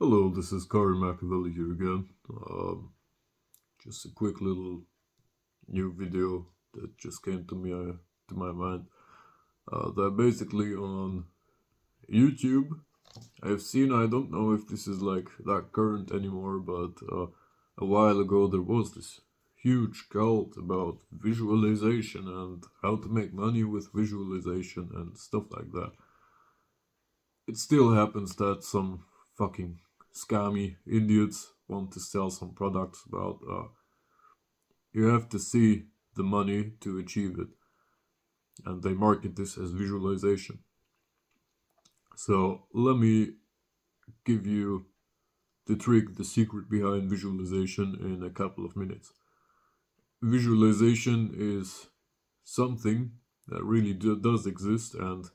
Hello, this is Kari Machiavelli here again. Just a quick little new video that just came to my mind. That basically on YouTube, I've seen. I don't know if this is like that current anymore, but a while ago there was this huge cult about visualization and how to make money with visualization and stuff like that. It still happens that some fucking scammy idiots want to sell some products about you have to see the money to achieve it, and they market this as visualization. So let me give you the trick, the secret behind visualization in a couple of minutes. Visualization is something that really does exist, and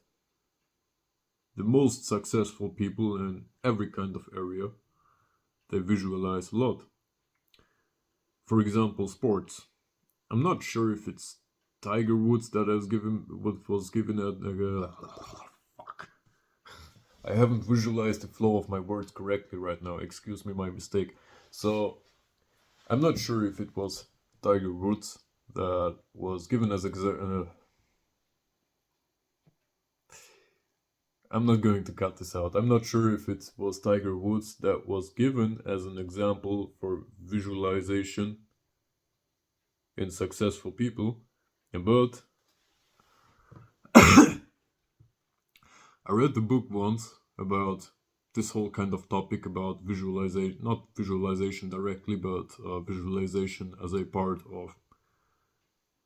the most successful people in every kind of area, they visualize a lot. For example, sports. I'm not sure if it's Tiger Woods that has given what was given at fuck. I haven't visualized the flow of my words correctly right now. Excuse me, my mistake. So I'm not sure if it was Tiger Woods that was given as I'm not going to cut this out. I'm not sure if it was Tiger Woods that was given as an example for visualization in successful people, but I read the book once about this whole kind of topic about visualization, not visualization directly, but visualization as a part of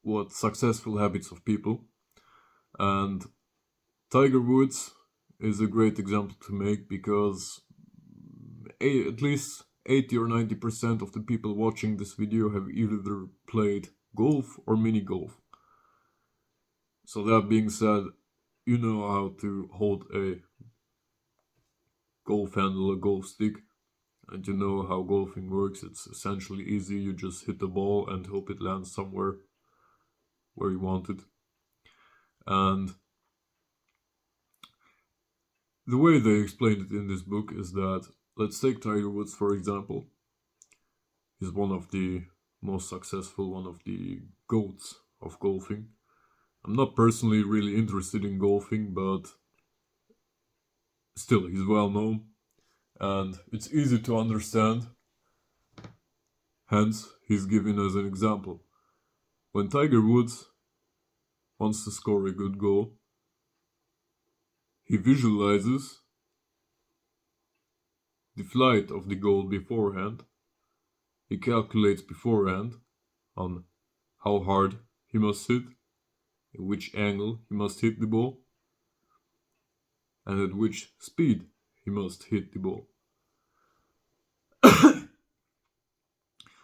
what successful habits of people. And Tiger Woods is a great example to make because at least 80 or 90% of the people watching this video have either played golf or mini golf. So that being said, you know how to hold a golf handle, a golf stick, and you know how golfing works. It's essentially easy. You just hit the ball and hope it lands somewhere where you want it. And the way they explained it in this book is that, let's take Tiger Woods for example. He's one of the most successful, one of the GOATs of golfing. I'm not personally really interested in golfing, but still, he's well known and it's easy to understand. Hence, he's given as an example. When Tiger Woods wants to score a good goal, he visualizes the flight of the goal beforehand. He calculates beforehand on how hard he must hit, in which angle he must hit the ball, and at which speed he must hit the ball.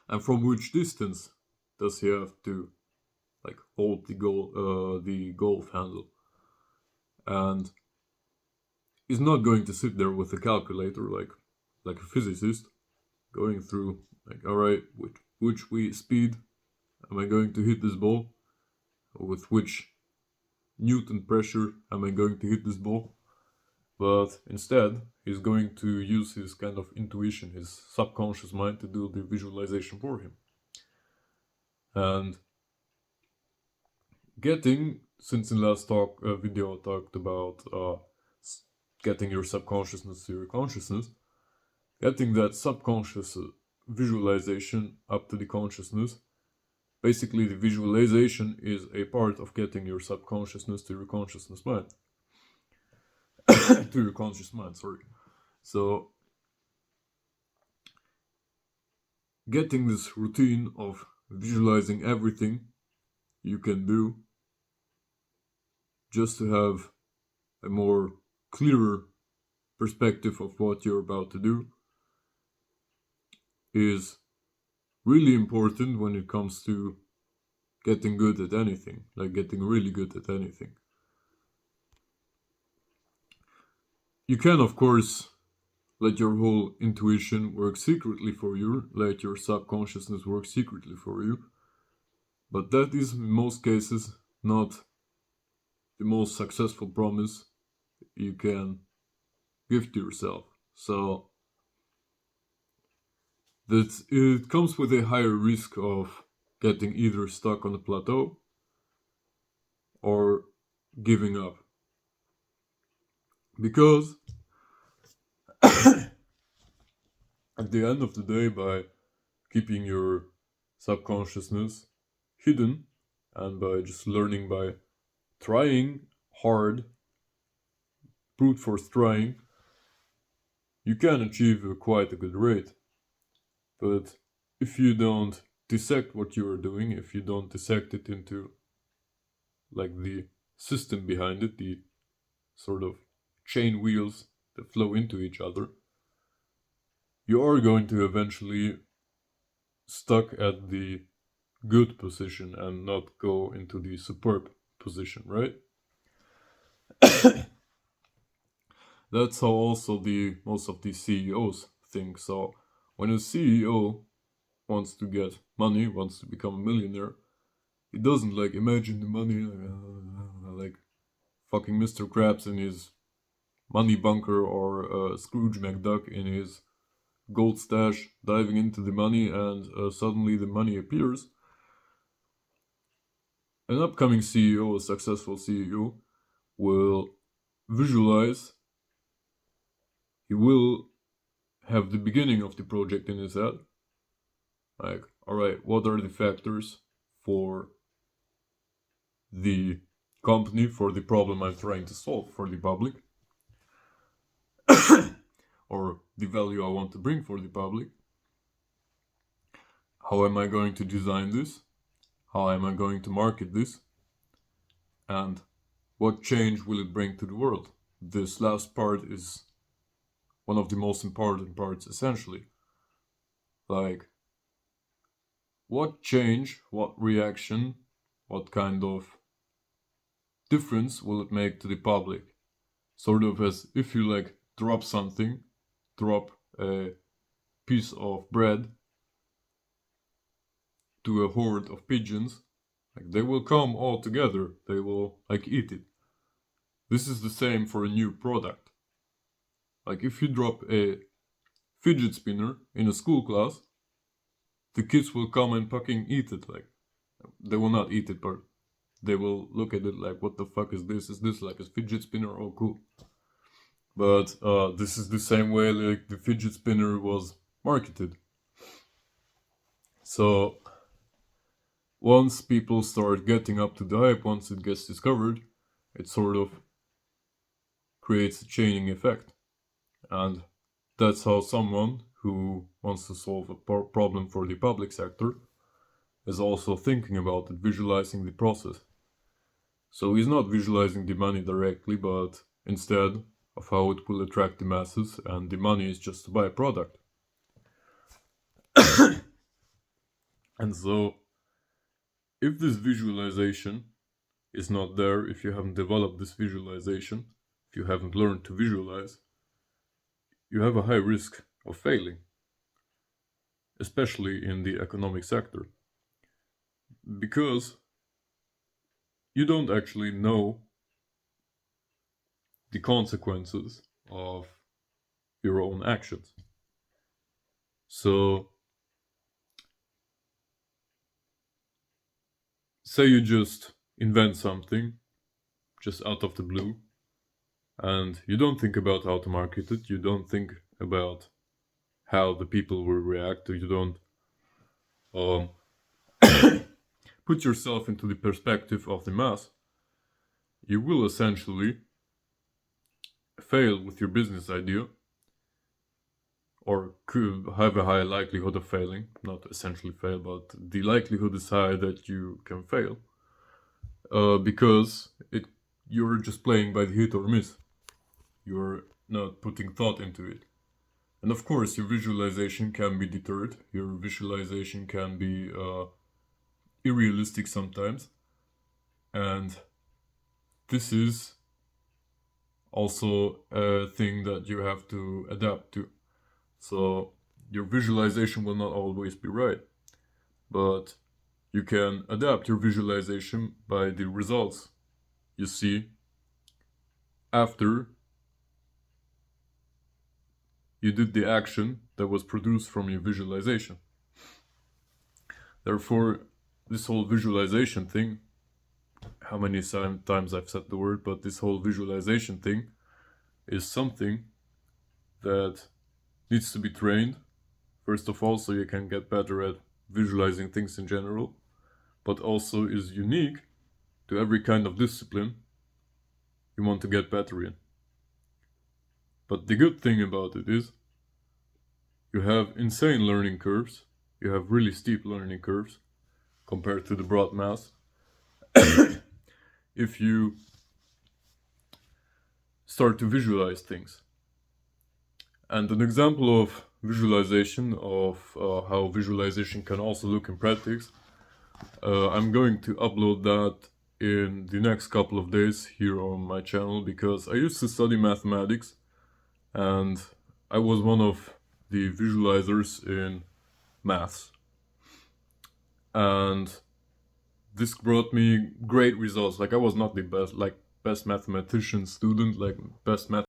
And from which distance does he have to hold the golf handle. And he's not going to sit there with a calculator like a physicist, going through alright, with which speed am I going to hit this ball? Or with which Newton pressure am I going to hit this ball? But instead, he's going to use his kind of intuition, his subconscious mind, to do the visualization for him. And since in last video I talked about getting your subconsciousness to your consciousness, getting that subconscious visualization up to the consciousness. Basically, the visualization is a part of getting your subconsciousness to your consciousness mind. To your conscious mind, sorry. So, getting this routine of visualizing everything you can do just to have a more clearer perspective of what you're about to do is really important when it comes to getting good at anything, like getting really good at anything. You can, of course, let your whole intuition work secretly for you, let your subconsciousness work secretly for you, but that is in most cases not the most successful promise you can give to yourself. So that it comes with a higher risk of getting either stuck on a plateau or giving up. Because at the end of the day, by keeping your subconsciousness hidden and by just learning by trying hard, brute force trying, you can achieve quite a good rate. But if you don't dissect what you are doing, if you don't dissect it into like the system behind it, the sort of chain wheels that flow into each other, you are going to eventually stuck at the good position and not go into the superb position, right? That's how also the most of the CEOs think. So when a CEO wants to get money, wants to become a millionaire, he doesn't like imagine the money like fucking Mr. Krabs in his money bunker or Scrooge McDuck in his gold stash diving into the money and suddenly the money appears. An upcoming CEO, a successful CEO, will visualize, he will have the beginning of the project in his head. Like, alright, what are the factors for the company, for the problem I'm trying to solve for the public? Or the value I want to bring for the public? How am I going to design this? How am I going to market this? And what change will it bring to the world? This last part is one of the most important parts, essentially. Like, what change, what reaction, what kind of difference will it make to the public? Sort of as if you like drop something, drop a piece of bread to a horde of pigeons, like they will come all together, they will like eat it. This is the same for a new product. Like if you drop a fidget spinner in a school class, the kids will come and fucking eat it. Like they will not eat it, but they will look at it like, what the fuck is this? Is this like a fidget spinner? Oh, cool. But this is the same way like the fidget spinner was marketed. So once people start getting up to the hype, once it gets discovered, it sort of creates a chaining effect. And that's how someone who wants to solve a problem for the public sector is also thinking about it, visualizing the process. So he's not visualizing the money directly, but instead of how it will attract the masses, and the money is just to buy a product. And so, if this visualization is not there, if you haven't developed this visualization, if you haven't learned to visualize, you have a high risk of failing, especially in the economic sector. Because you don't actually know the consequences of your own actions. So, say you just invent something just out of the blue, and you don't think about how to market it, you don't think about how the people will react, you don't put yourself into the perspective of the mass, you will essentially fail with your business idea, or could have a high likelihood of failing. Not essentially fail, but the likelihood is high that you can fail, because you're just playing by the hit or miss. You're not putting thought into it. And of course, your visualization can be deterred. Your visualization can be unrealistic sometimes. And this is also a thing that you have to adapt to. So your visualization will not always be right, but you can adapt your visualization by the results you see after you did the action that was produced from your visualization. Therefore, this whole visualization thing, how many times I've said the word, but this whole visualization thing is something that needs to be trained, first of all, so you can get better at visualizing things in general, but also is unique to every kind of discipline you want to get better in. But the good thing about it is you have insane learning curves, you have really steep learning curves compared to the broad mass if you start to visualize things. And an example of visualization, of how visualization can also look in practice, I'm going to upload that in the next couple of days here on my channel, because I used to study mathematics and I was one of the visualizers in maths, and this brought me great results. Like, I was not the best mathematician student, like best math